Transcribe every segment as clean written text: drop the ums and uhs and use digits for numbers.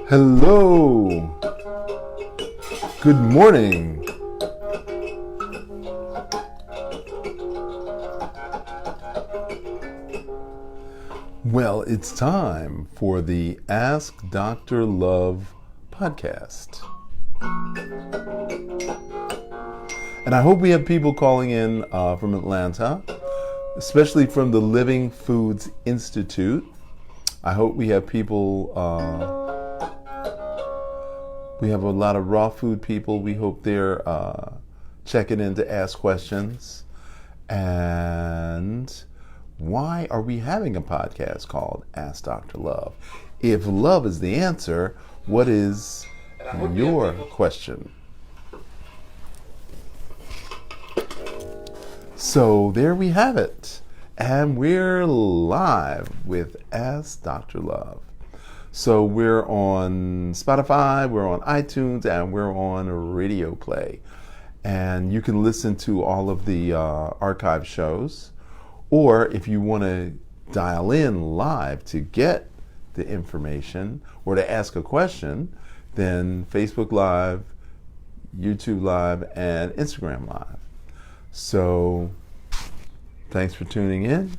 Hello. Good morning. Well, it's time for the Ask Dr. Love podcast. And I hope we have people calling in from Atlanta, especially from the Living Foods Institute. I hope we have people, we have a lot of raw food people. We hope they're checking in to ask questions. And why are we having a podcast called Ask Dr. Love? If love is the answer, what is your question? So there we have it. And we're live with Ask Dr. Love. So we're on Spotify, we're on iTunes, and we're on Radio Play. And you can listen to all of the archive shows. Or if you want to dial in live to get the information or to ask a question, then Facebook Live, YouTube Live, and Instagram Live. So thanks for tuning in.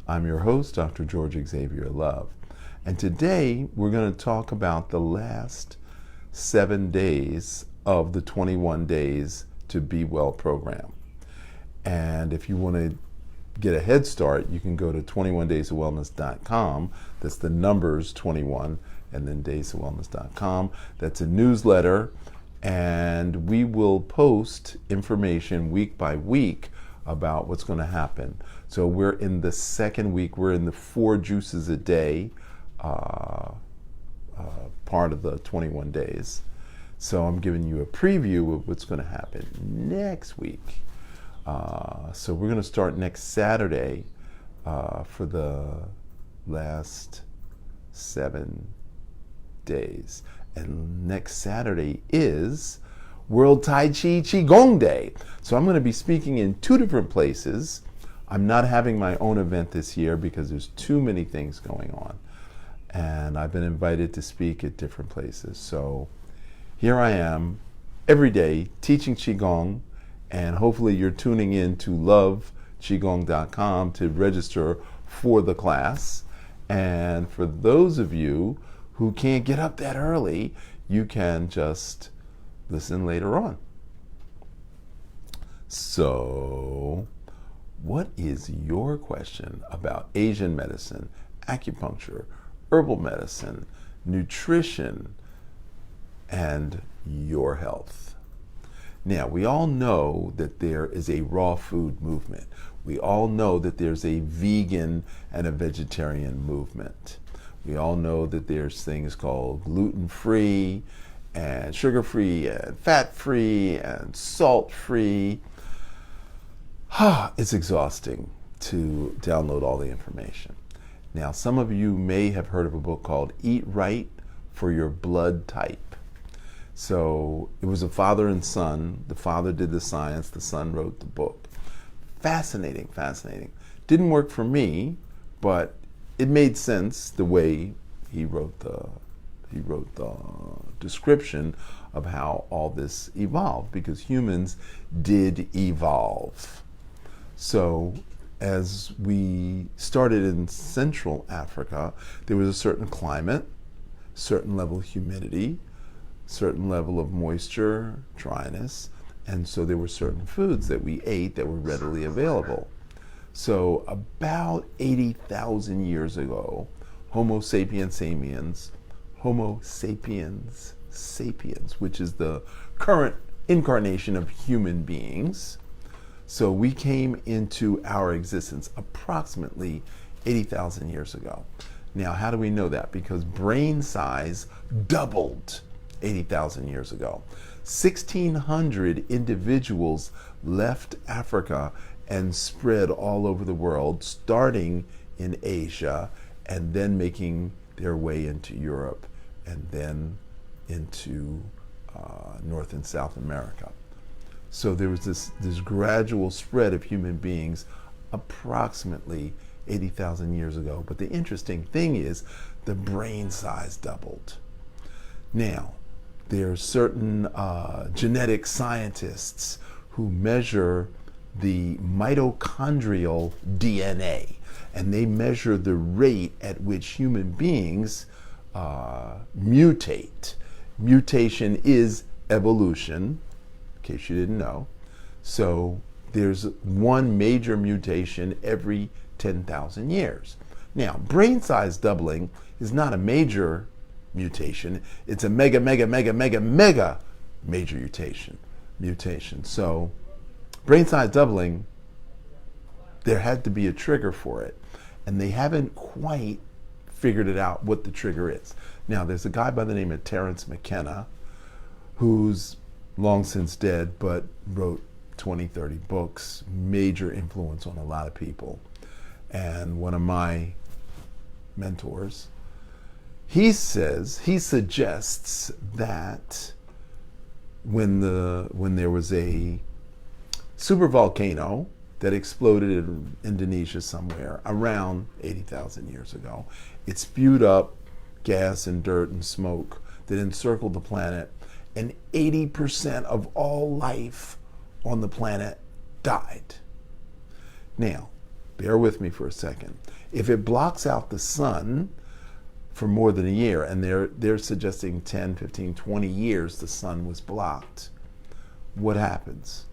I'm your host, Dr. George Xavier Love. And today we're going to talk about the last 7 days of the 21 Days to Be Well program. And if you want to get a head start, you can go to 21daysofwellness.com. That's the numbers 21 and then daysofwellness.com. That's a newsletter, and we will post information week by week about what's going to happen. So we're in the second week. We're in the 4 juices a day part of the 21 days. So I'm giving you a preview of what's going to happen next week. So we're going to start next Saturday for the last 7 days. And next Saturday is World Tai Chi Qigong Day. So I'm going to be speaking in 2 different places. I'm not having my own event this year because there's too many things going on. And I've been invited to speak at different places. So here I am every day teaching Qigong. And hopefully you're tuning in to loveqigong.com to register for the class. And for those of you who can't get up that early, you can just listen later on. So, what is your question about Asian medicine, acupuncture, herbal medicine, nutrition, and your health? Now, we all know that there is a raw food movement. We all know that there's a vegan and a vegetarian movement. We all know that there's things called gluten-free and sugar-free and fat-free and salt-free. It's exhausting to download all the information. Now, some of you may have heard of a book called Eat Right for Your Blood Type. So it was a father and son. The father did the science, the son wrote the book. Fascinating, fascinating. Didn't work for me, but it made sense the way he wrote the description of how all this evolved, because humans did evolve. So as we started in Central Africa, there was a certain climate, certain level of humidity, certain level of moisture, dryness, and so there were certain foods that we ate that were readily available. So about 80,000 years ago, Homo sapiens sapiens, which is the current incarnation of human beings. So we came into our existence approximately 80,000 years ago. Now, how do we know that? Because brain size doubled 80,000 years ago. 1,600 individuals left Africa and spread all over the world, starting in Asia and then making their way into Europe and then into North and South America. So there was this gradual spread of human beings approximately 80,000 years ago. But the interesting thing is the brain size doubled. Now, there are certain genetic scientists who measure the mitochondrial DNA, and they measure the rate at which human beings mutate. Mutation is evolution, in case you didn't know. So there's one major mutation every 10,000 years. Now, brain size doubling is not a major mutation. It's a mega major mutation. So brain size doubling, there had to be a trigger for it. And they haven't quite figured it out what the trigger is. Now, there's a guy by the name of Terence McKenna, who's long since dead, but wrote 20, 30 books, major influence on a lot of people. And one of my mentors, he suggests that when there was a supervolcano that exploded in Indonesia somewhere around 80,000 years ago, it spewed up gas and dirt and smoke that encircled the planet, and 80% of all life on the planet died. Now, bear with me for a second. If it blocks out the sun for more than a year, and they're suggesting 10, 15, 20 years the sun was blocked, what happens?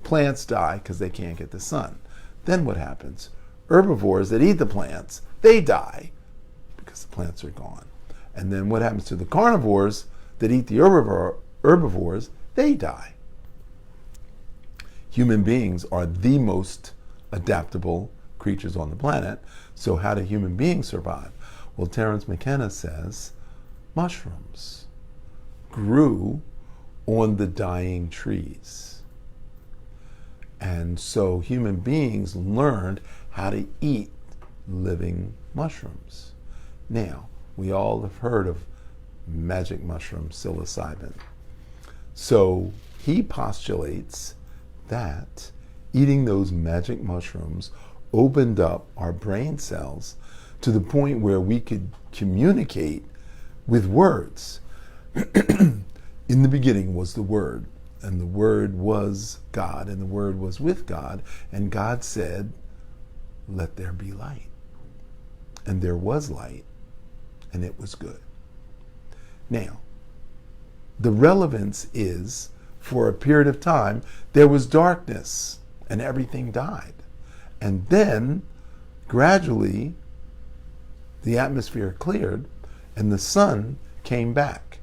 Plants die because they can't get the sun. Then what happens? Herbivores that eat the plants, they die because the plants are gone. And then what happens to the carnivores that eat the herbivores? They die. Human beings are the most adaptable creatures on the planet. So how do human beings survive? Well, Terence McKenna says mushrooms grew on the dying trees. And so human beings learned how to eat living mushrooms. Now, we all have heard of magic mushroom psilocybin. So he postulates that eating those magic mushrooms opened up our brain cells to the point where we could communicate with words. In the beginning was the Word, and the Word was God, and the Word was with God, and God said, "Let there be light." And there was light, and it was good. Now, the relevance is, for a period of time, there was darkness, and everything died. And then, gradually, the atmosphere cleared, and the sun came back.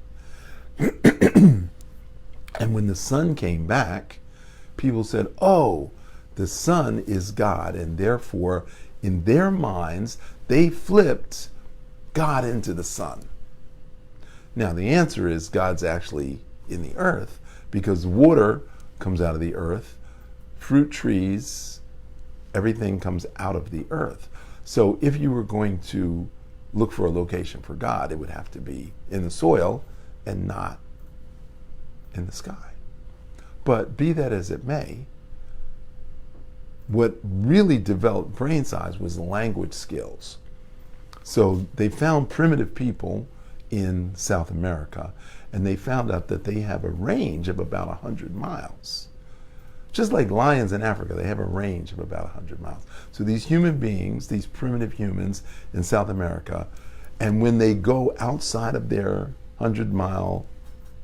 And when the sun came back, people said, oh, the sun is God. And therefore, in their minds, they flipped God into the sun. Now, the answer is God's actually in the earth, because water comes out of the earth, fruit trees, everything comes out of the earth. So if you were going to look for a location for God, it would have to be in the soil and not in the sky. But be that as it may, what really developed brain size was language skills. So they found primitive people in South America, and they found out that they have a range of about 100 miles. Just like lions in Africa, they have a range of about 100 miles. So these human beings, these primitive humans in South America, and when they go outside of their 100-mile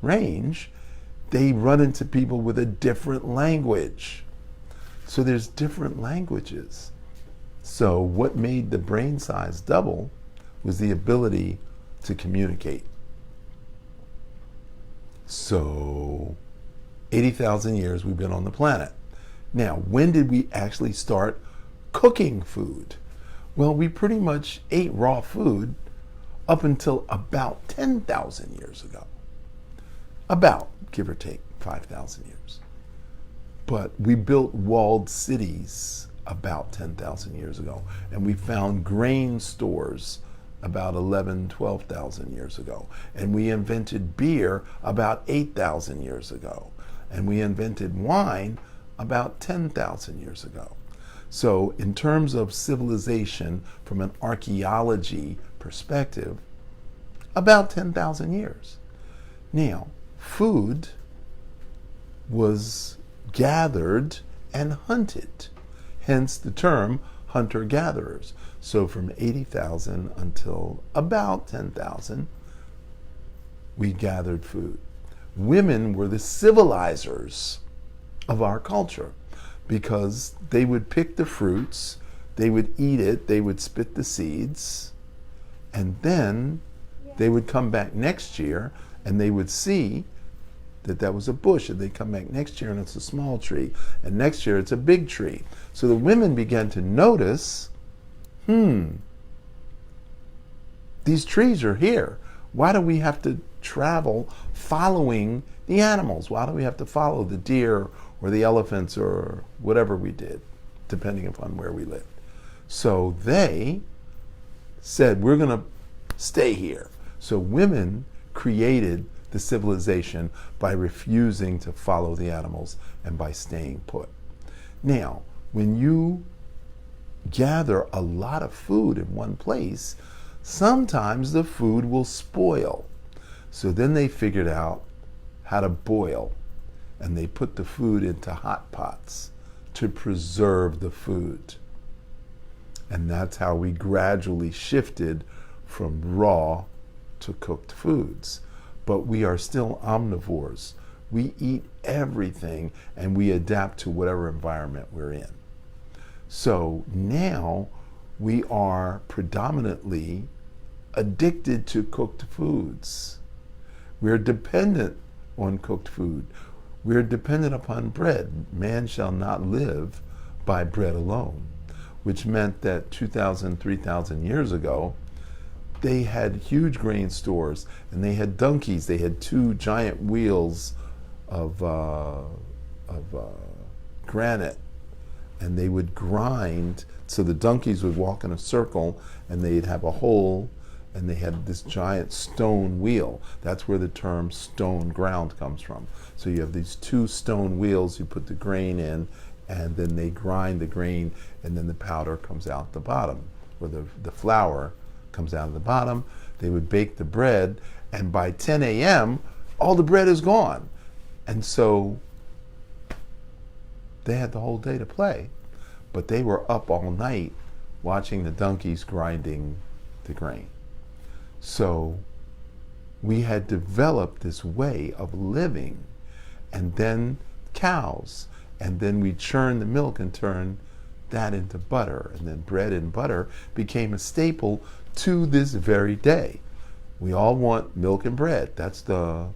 range, they run into people with a different language. So there's different languages. So what made the brain size double was the ability to communicate. So 80,000 years we've been on the planet. Now, when did we actually start cooking food? Well, we pretty much ate raw food up until about 10,000 years ago. About, give or take, 5,000 years. But we built walled cities about 10,000 years ago, and we found grain stores about 11, 12,000 years ago. And we invented beer about 8,000 years ago. And we invented wine about 10,000 years ago. So in terms of civilization, from an archaeology perspective, about 10,000 years. Now, food was gathered and hunted, hence the term hunter-gatherers. So from 80,000 until about 10,000, we gathered food. Women were the civilizers of our culture because they would pick the fruits, they would eat it, they would spit the seeds, and then they would come back next year and they would see that that was a bush, and they come back next year and it's a small tree, and next year it's a big tree. So the women began to notice, these trees are here. Why do we have to travel following the animals? Why do we have to follow the deer or the elephants or whatever we did, depending upon where we lived? So they said, we're going to stay here. So women created the civilization by refusing to follow the animals and by staying put. Now, when you gather a lot of food in one place, sometimes the food will spoil. So then they figured out how to boil, and they put the food into hot pots to preserve the food. And that's how we gradually shifted from raw to cooked foods. But we are still omnivores. We eat everything and we adapt to whatever environment we're in. So now we are predominantly addicted to cooked foods. We're dependent on cooked food. We're dependent upon bread. Man shall not live by bread alone, which meant that 2,000, 3,000 years ago, they had huge grain stores, and they had donkeys. They had two giant wheels of granite, and they would grind. So the donkeys would walk in a circle, and they'd have a hole, and they had this giant stone wheel. That's where the term stone ground comes from. So you have these two stone wheels. You put the grain in, and then they grind the grain, and then the powder comes out the bottom, or the flour comes out of the bottom. They would bake the bread, and by 10 a.m., all the bread is gone. And so they had the whole day to play, but they were up all night watching the donkeys grinding the grain. So we had developed this way of living, and then cows, and then we churn the milk and turn that into butter, and then bread and butter became a staple to this very day. We all want milk and bread. That's the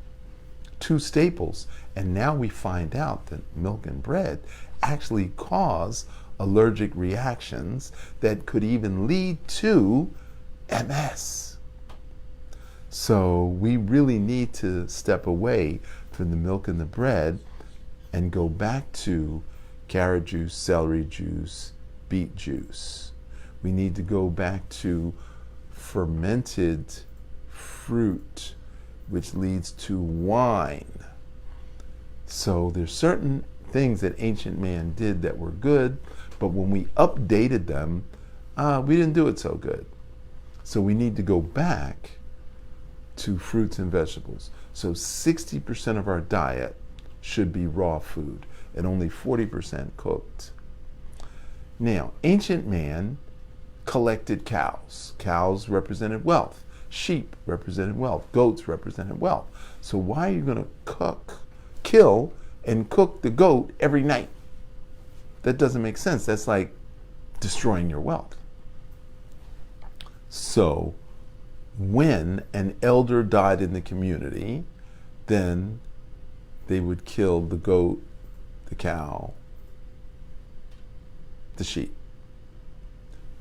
two staples. And now we find out that milk and bread actually cause allergic reactions that could even lead to MS. So we really need to step away from the milk and the bread and go back to carrot juice, celery juice, beet juice. We need to go back to fermented fruit, which leads to wine. So there's certain things that ancient man did that were good, but when we updated them, we didn't do it so good. So we need to go back to fruits and vegetables. So 60% of our diet should be raw food and only 40% cooked. Now, ancient man collected cows. Cows represented wealth. Sheep represented wealth. Goats represented wealth. So why are you going to kill and cook the goat every night? That doesn't make sense. That's like destroying your wealth. So when an elder died in the community, then they would kill the goat, the cow, the sheep.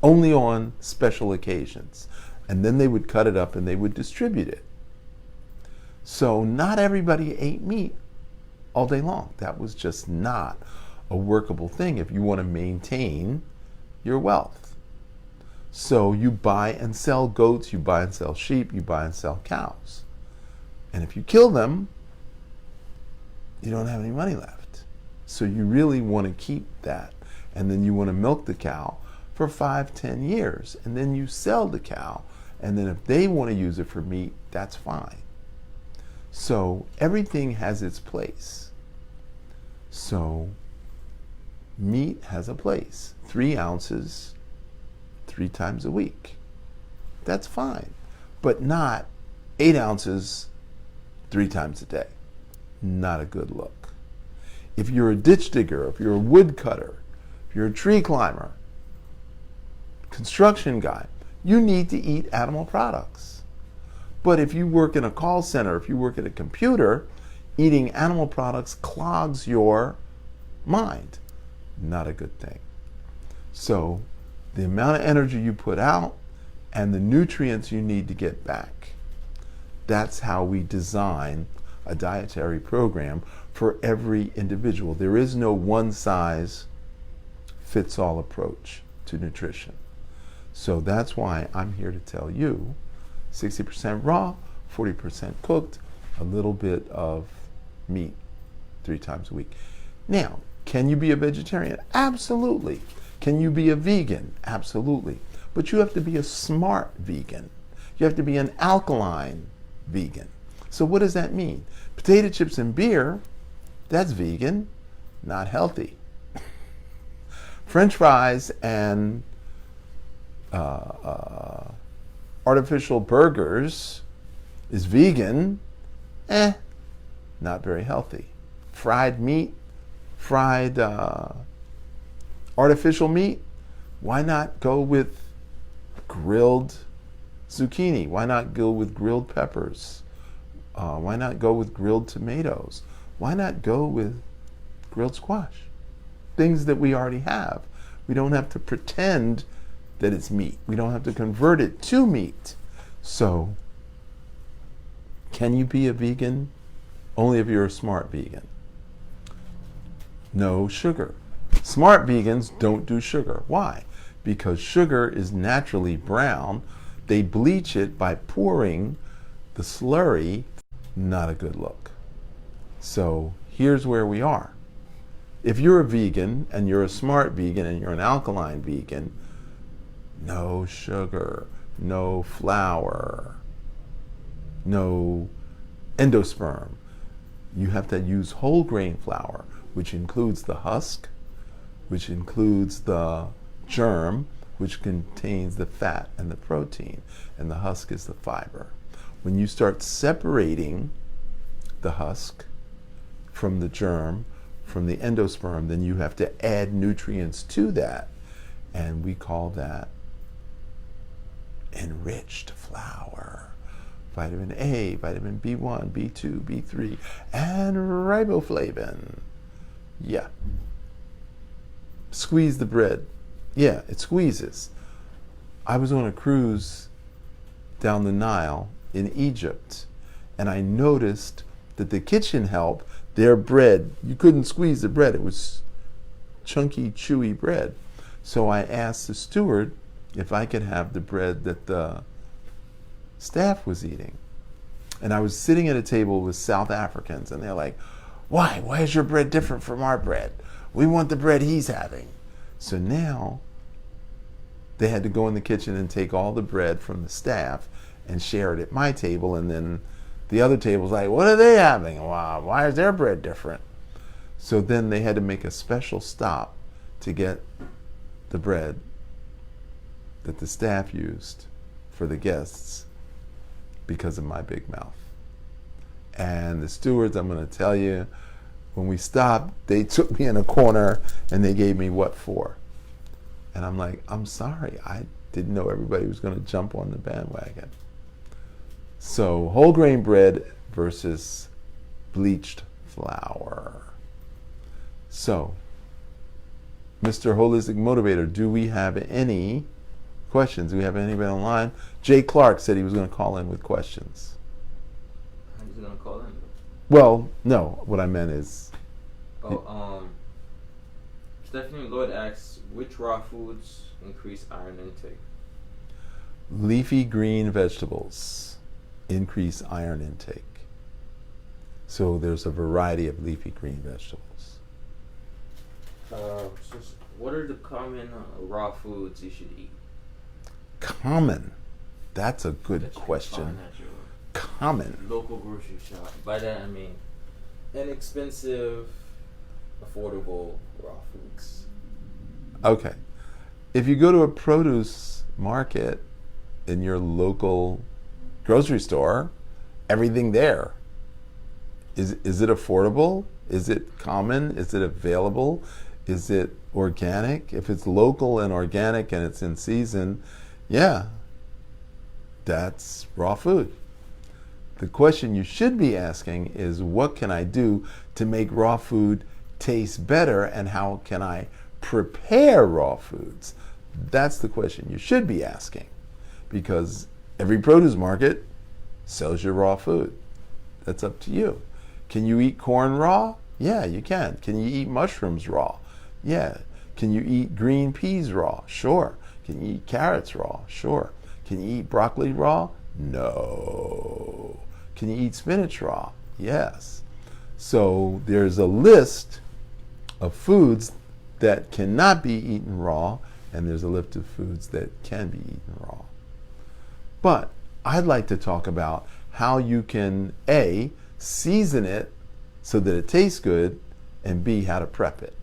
Only on special occasions. And then they would cut it up and they would distribute it. So not everybody ate meat all day long. That was just not a workable thing if you want to maintain your wealth. So you buy and sell goats, you buy and sell sheep, you buy and sell cows. And if you kill them, you don't have any money left. So you really want to keep that. And then you want to milk the cow for 5-10 years. And then you sell the cow And then if they want to use it for meat, that's fine. So everything has its place. So meat has a place. 3 ounces, 3 times a week. That's fine. But not 8 ounces, 3 times a day. Not a good look. If you're a ditch digger, if you're a wood cutter, if you're a tree climber, construction guy, you need to eat animal products. But if you work in a call center, if you work at a computer, eating animal products clogs your mind. Not a good thing. So the amount of energy you put out and the nutrients you need to get back. That's how we design a dietary program for every individual. There is no one size fits all approach to nutrition. So that's why I'm here to tell you 60% raw, 40% cooked, a little bit of meat 3 times a week. Now, can you be a vegetarian? Absolutely. Can you be a vegan? Absolutely. But you have to be a smart vegan. You have to be an alkaline vegan. So what does that mean? Potato chips and beer, that's vegan, not healthy. French fries and artificial burgers is vegan, not very healthy. Fried meat, fried artificial meat, why not go with grilled zucchini? Why not go with grilled peppers? Why not go with grilled tomatoes? Why not go with grilled squash? Things that we already have. We don't have to pretend that it's meat. We don't have to convert it to meat. So, can you be a vegan? Only if you're a smart vegan. No sugar. Smart vegans don't do sugar. Why? Because sugar is naturally brown. They bleach it by pouring the slurry. Not a good look. So here's where we are. If you're a vegan and you're a smart vegan and you're an alkaline vegan, no sugar, no flour, no endosperm. You have to use whole grain flour, which includes the husk, which includes the germ, which contains the fat and the protein, and the husk is the fiber. When you start separating the husk from the germ, from the endosperm, then you have to add nutrients to that, and we call that enriched flour. Vitamin A, vitamin B1, B2, B3, and riboflavin. Yeah. Squeeze the bread. Yeah, it squeezes. I was on a cruise down the Nile in Egypt, and I noticed that the kitchen help, their bread, you couldn't squeeze the bread. It was chunky, chewy bread. So I asked the steward if I could have the bread that the staff was eating. And I was sitting at a table with South Africans, and they're like, why? Why is your bread different from our bread? We want the bread he's having. So now they had to go in the kitchen and take all the bread from the staff and share it at my table, and then the other table's like, what are they having? Wow, why is their bread different? So then they had to make a special stop to get the bread that the staff used for the guests because of my big mouth. And the stewards, I'm going to tell you, when we stopped, they took me in a corner and they gave me what for. And I'm like, I'm sorry, I didn't know everybody was going to jump on the bandwagon. So whole grain bread versus bleached flour. So, Mr. Holistic Motivator, do we have any questions? Do we have anybody online? Jay Clark said he was going to call in with questions. He's going to call in? Well, no, what I meant is... Stephanie Lloyd asks, which raw foods increase iron intake? Leafy green vegetables increase iron intake. So there's a variety of leafy green vegetables. So what are the common raw foods you should eat? Common. That's a good that you can question. find at your Common. local grocery shop. By that I mean inexpensive, affordable raw foods. Okay. If you go to a produce market in your local grocery store, everything there, is it affordable? Is it common? Is it available? Is it organic? If it's local and organic and it's in season, yeah, that's raw food. The question you should be asking is, what can I do to make raw food taste better, and how can I prepare raw foods? That's the question you should be asking, because every produce market sells you raw food. That's up to you. Can you eat corn raw? Yeah, you can. Can you eat mushrooms raw? Yeah. Can you eat green peas raw? Sure. Can you eat carrots raw? Sure. Can you eat broccoli raw? No. Can you eat spinach raw? Yes. So there's a list of foods that cannot be eaten raw, and there's a list of foods that can be eaten raw. But I'd like to talk about how you can A, season it so that it tastes good, and B, how to prep it.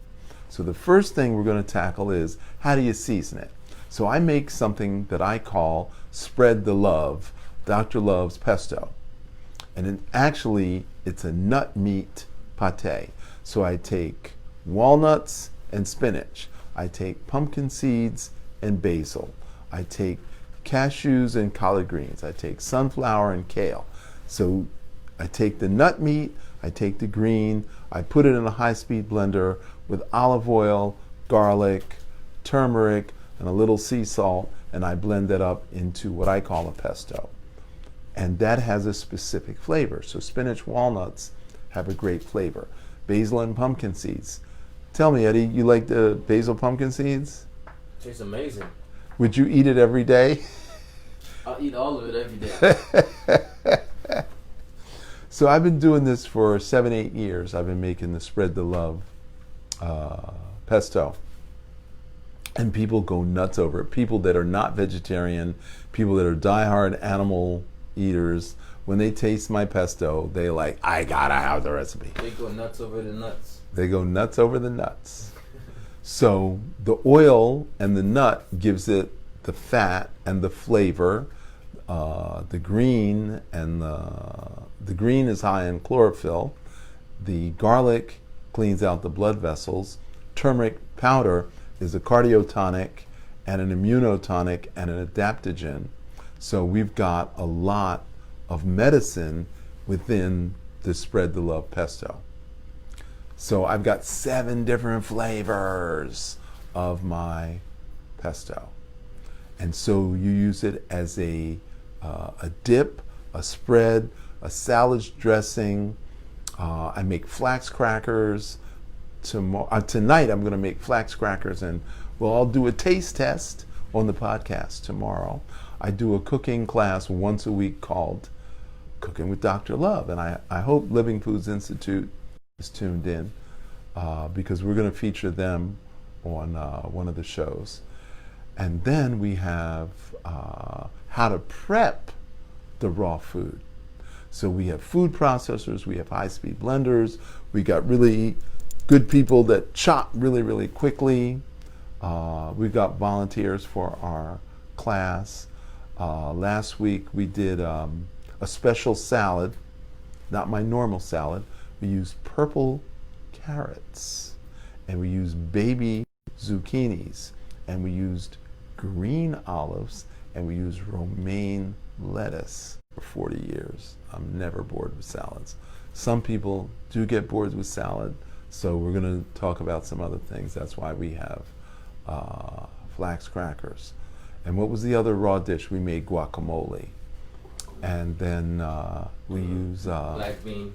So the first thing we're going to tackle is, how do you season it? So I make something that I call Spread the Love, Dr. Love's pesto. And it's a nut meat pate. So I take walnuts and spinach. I take pumpkin seeds and basil. I take cashews and collard greens. I take sunflower and kale. So I take the nut meat, I take the green, I put it in a high-speed blender with olive oil, garlic, turmeric, and a little sea salt, and I blend that up into what I call a pesto. And that has a specific flavor. So spinach walnuts have a great flavor. Basil and pumpkin seeds. Tell me, Eddie, you like the basil pumpkin seeds? Tastes amazing. Would you eat it every day? I'll eat all of it every day. So I've been doing this for 7-8 years. I've been making the Spread the Love pesto. And people go nuts over it. People that are not vegetarian, people that are diehard animal eaters, when they taste my pesto, they like, I gotta have the recipe. They go nuts over the nuts. They go nuts over the nuts. So the oil and the nut gives it the fat and the flavor. The green is high in chlorophyll. The garlic cleans out the blood vessels. Turmeric powder is a cardiotonic and an immunotonic and an adaptogen. So we've got a lot of medicine within the Spread the Love pesto. So I've got 7 different flavors of my pesto. And so you use it as a dip, a spread, a salad dressing. I make flax crackers. Tonight I'm going to make flax crackers, and I'll do a taste test on the podcast tomorrow. I do a cooking class once a week called Cooking with Dr. Love, and I hope Living Foods Institute is tuned in because we're going to feature them on one of the shows. And then we have how to prep the raw food. So we have food processors, we have high-speed blenders, we got really good people that chop really, really quickly. We've got volunteers for our class. Last week we did a special salad, not my normal salad. We used purple carrots, and we used baby zucchinis, and we used green olives, and we used romaine lettuce. For 40 years, I'm never bored with salads. Some people do get bored with salad, so we're going to talk about some other things. That's why we have flax crackers. And what was the other raw dish? We made guacamole. And then we use... black bean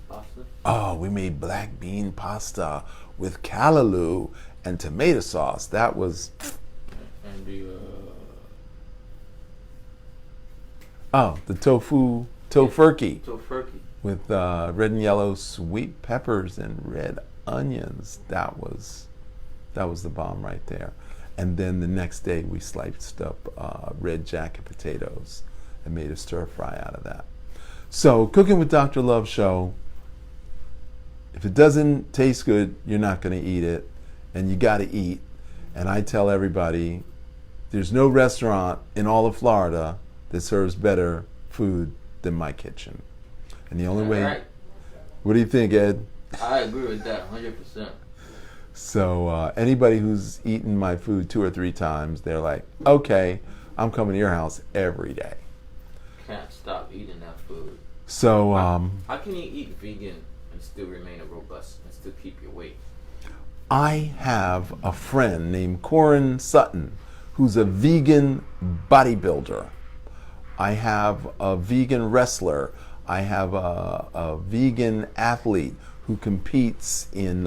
pasta? Oh, we made black bean pasta with callaloo and tomato sauce. That was... And the... the tofurkey. Tofurkey. With red and yellow sweet peppers and red onions. That was the bomb right there. And then the next day we sliced up red jacket potatoes and made a stir fry out of that. So Cooking with Dr. Love show, if it doesn't taste good, you're not going to eat it, and you got to eat. And I tell everybody, there's no restaurant in all of Florida that serves better food than my kitchen. And the only way... Right. What do you think, Ed? I agree with that 100%. So anybody who's eaten my food 2 or 3 times, they're like, okay, I'm coming to your house every day. Can't stop eating that food. So how can you eat vegan and still remain robust and still keep your weight? I have a friend named Corin Sutton who's a vegan bodybuilder. I have a vegan wrestler. I have a vegan athlete who competes in,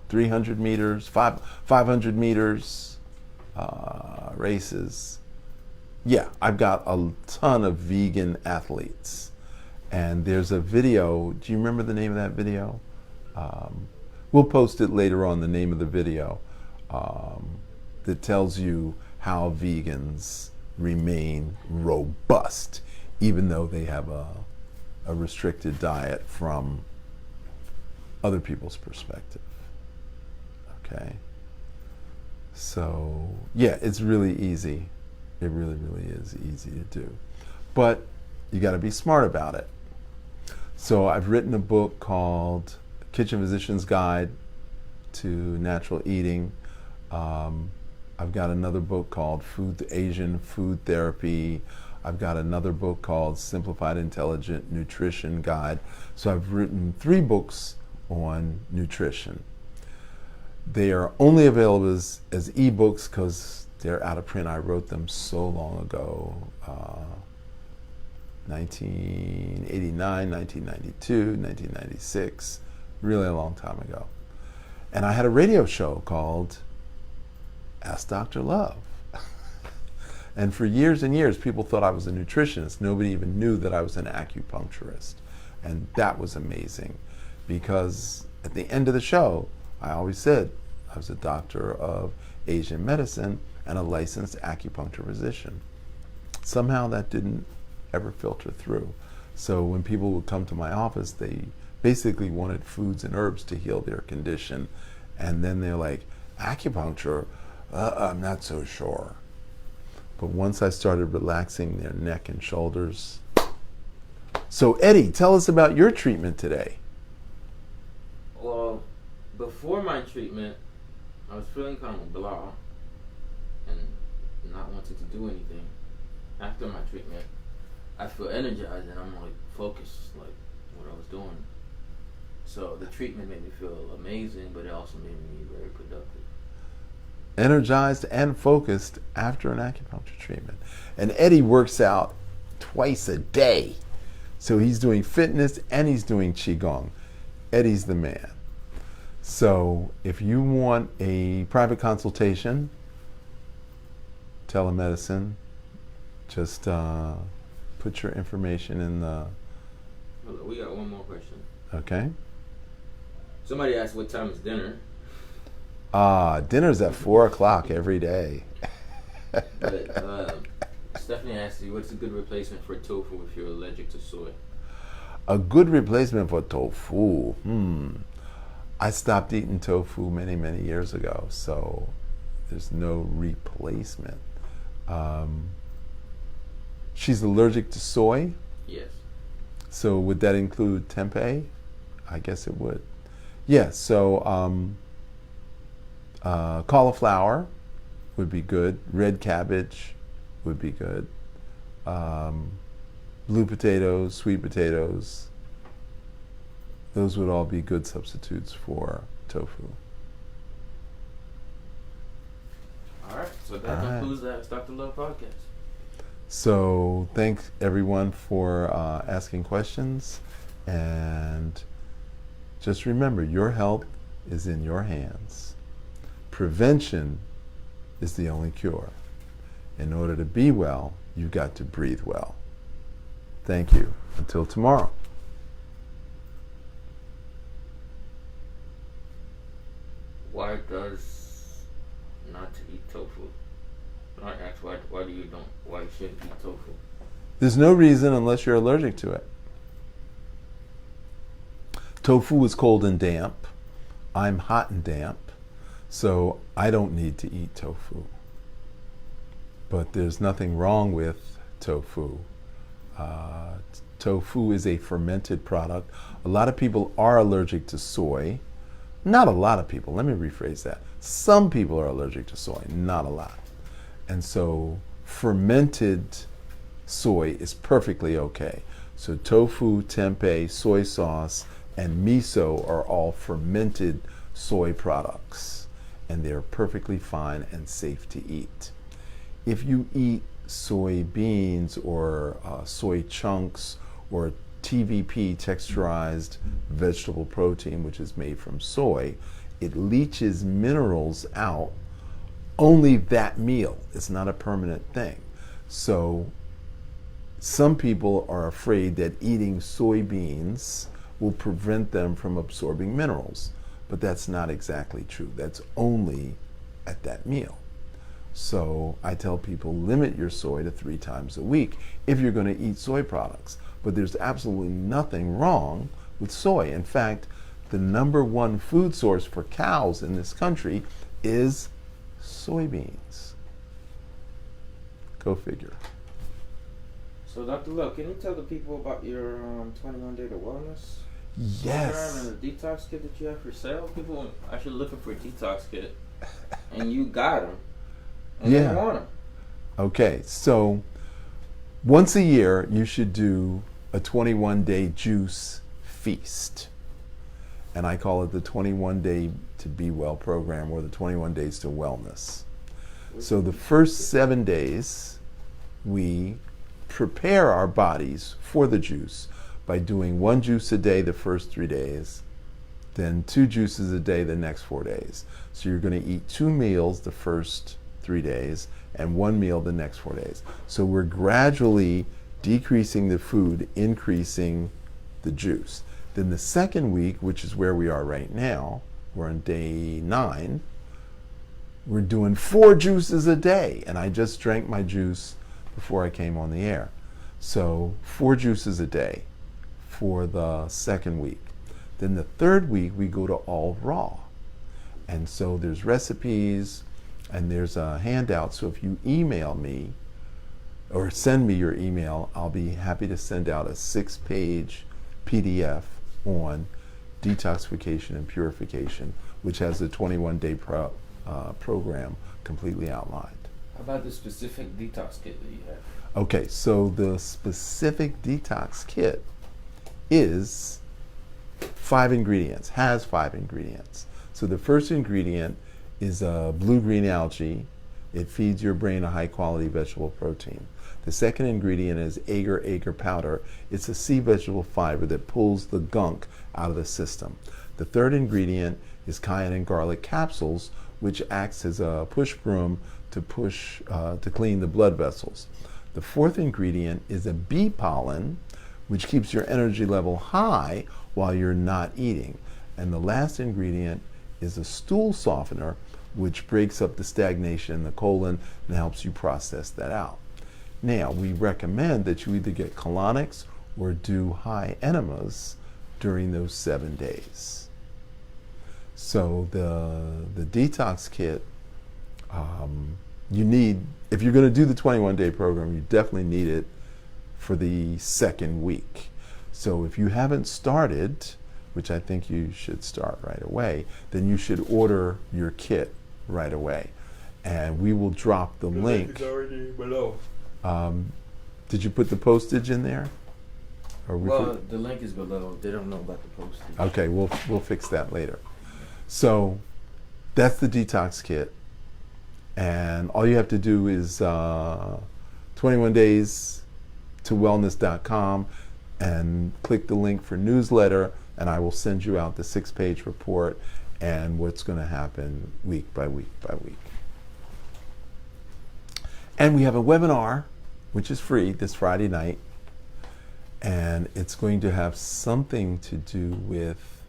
300 meters, 500 meters races. Yeah, I've got a ton of vegan athletes. And there's a video, do you remember the name of that video? We'll post it later on, the name of the video, that tells you how vegans remain robust, even though they have a restricted diet from other people's perspective. Okay? So, yeah, it's really easy. It really, really is easy to do. But you got to be smart about it. So I've written a book called Kitchen Physician's Guide to Natural Eating. I've got another book called Asian Food Therapy. I've got another book called Simplified Intelligent Nutrition Guide. So I've written 3 books on nutrition. They are only available as ebooks because they're out of print. I wrote them so long ago, 1989, 1992, 1996, really a long time ago. And I had a radio show called Ask Dr. Love. And for years and years, people thought I was a nutritionist. Nobody even knew that I was an acupuncturist. And that was amazing because at the end of the show, I always said I was a doctor of Asian medicine and a licensed acupuncture physician. Somehow that didn't ever filter through. So when people would come to my office, they basically wanted foods and herbs to heal their condition. And then they're like, acupuncture? I'm not so sure. But once I started relaxing their neck and shoulders. So Eddie, tell us about your treatment today. Well, before my treatment, I was feeling kind of blah and not wanting to do anything. After my treatment, I feel energized and I'm like focused, like what I was doing. So the treatment made me feel amazing, but it also made me very productive. Energized and focused after an acupuncture treatment. And Eddie works out twice a day. So he's doing fitness and he's doing Qigong. Eddie's the man. So if you want a private consultation, telemedicine, just put your information in the... We got one more question. Okay. Somebody asked what time is dinner. Dinner's at 4 o'clock every day. But Stephanie asked you, what's a good replacement for tofu if you're allergic to soy? A good replacement for tofu? I stopped eating tofu many, many years ago, so there's no replacement. She's allergic to soy? Yes. So would that include tempeh? I guess it would. Yeah, so cauliflower would be good. Red cabbage would be good. Blue potatoes, sweet potatoes, those would all be good substitutes for tofu. All right, so that concludes the Ask Dr. Love podcast. So thanks everyone for asking questions, and just remember, your health is in your hands. Prevention is the only cure. In order to be well, you've got to breathe well. Thank you. Until tomorrow. Why does tofu. I asked why do you don't why you shouldn't eat tofu? There's no reason unless you're allergic to it. Tofu is cold and damp. I'm hot and damp, so I don't need to eat tofu. But there's nothing wrong with tofu. Tofu is a fermented product. A lot of people are allergic to soy. Not a lot of people, let me rephrase that. Some people are allergic to soy, not a lot. And so fermented soy is perfectly okay. So tofu, tempeh, soy sauce, and miso are all fermented soy products, and they're perfectly fine and safe to eat. If you eat soybeans or soy chunks or TVP, texturized vegetable protein, which is made from soy, it leaches minerals out only that meal. It's not a permanent thing. So some people are afraid that eating soybeans will prevent them from absorbing minerals, but that's not exactly true. That's only at that meal. So I tell people limit your soy to 3 times a week if you're going to eat soy products. But there's absolutely nothing wrong with soy. In fact, the #1 food source for cows in this country is soybeans. Go figure. So Dr. Love, can you tell the people about your 21 Day to Wellness Yes. program and the detox kit that you have for sale? People are actually looking for a detox kit, and you got them. And Yeah. they want them. Okay, so once a year you should do a 21-day juice feast. And I call it the 21 Day to Be Well program, or the 21 Days to Wellness. So the first 7 days we prepare our bodies for the juice by doing 1 juice a day the first 3 days, then 2 juices a day the next 4 days. So you're going to eat 2 meals the first 3 days and 1 meal the next 4 days. So we're gradually decreasing the food, increasing the juice. Then the second week, which is where we are right now, we're on day 9, we're doing 4 juices a day. And I just drank my juice before I came on the air. So 4 juices a day for the second week. Then the third week we go to all raw. And so there's recipes and there's a handout. So if you email me or send me your email, I'll be happy to send out a 6-page PDF on detoxification and purification, which has the 21-day program completely outlined. How about the specific detox kit that you have? Okay, so the specific detox kit is 5 ingredients, has 5 ingredients. So the first ingredient is blue-green algae. It feeds your brain a high-quality vegetable protein. The second ingredient is agar-agar powder. It's a sea vegetable fiber that pulls the gunk out of the system. The third ingredient is cayenne and garlic capsules, which acts as a push broom to clean the blood vessels. The fourth ingredient is a bee pollen, which keeps your energy level high while you're not eating. And the last ingredient is a stool softener, which breaks up the stagnation in the colon and helps you process that out. Now, we recommend that you either get colonics or do high enemas during those 7 days. So the detox kit, you need, if you're going to do the 21-day program, you definitely need it for the second week. So if you haven't started, which I think you should start right away, then you should order your kit right away. And we will drop the link. It's already below. Did you put the postage in there? Or Well, the link is below. They don't know about the postage. Okay, we'll fix that later. So that's the detox kit. And all you have to do is 21 days to wellness.com and click the link for newsletter, and I will send you out the 6-page report and what's going to happen week by week by week. And we have a webinar, which is free, this Friday night, and it's going to have something to do with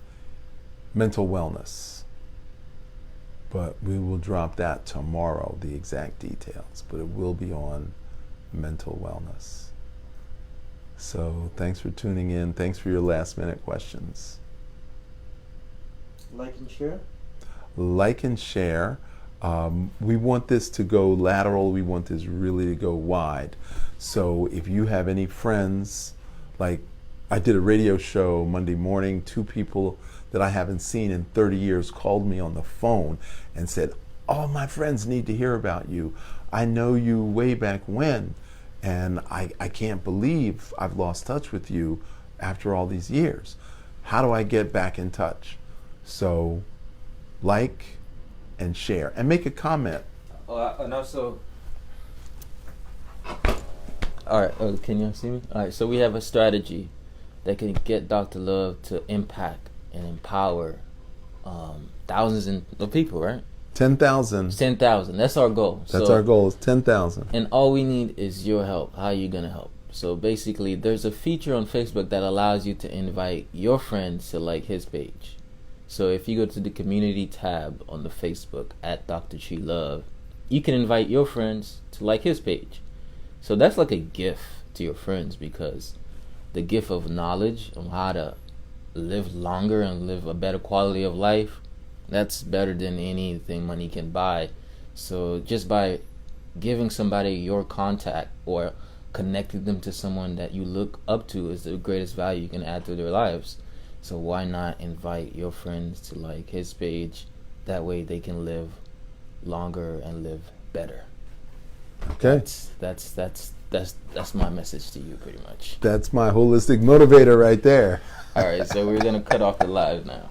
mental wellness. But we will drop that tomorrow, the exact details. But it will be on mental wellness. So thanks for tuning in. Thanks for your last minute questions. Like and share. Like and share. We want this to go lateral. We want this really to go wide. So if you have any friends, like I did a radio show Monday morning, 2 people that I haven't seen in 30 years called me on the phone and said, all my friends need to hear about you. I know you way back when, and I can't believe I've lost touch with you after all these years. How do I get back in touch? So like and share and make a comment. And also, all right, can you see me? All right, so we have a strategy that can get Dr. Love to impact and empower thousands of people, right? 10,000. 10,000. That's our goal. That's our goal, is 10,000. And all we need is your help. How are you going to help? So basically, there's a feature on Facebook that allows you to invite your friends to like his page. So if you go to the community tab on the Facebook at Dr. Chi Love, you can invite your friends to like his page. So that's like a gift to your friends, because the gift of knowledge on how to live longer and live a better quality of life, that's better than anything money can buy. So just by giving somebody your contact or connecting them to someone that you look up to is the greatest value you can add to their lives. So why not invite your friends to like his page? That way they can live longer and live better. Okay. That's my message to you, pretty much. That's my holistic motivator right there. All right, so we're gonna cut off the live now.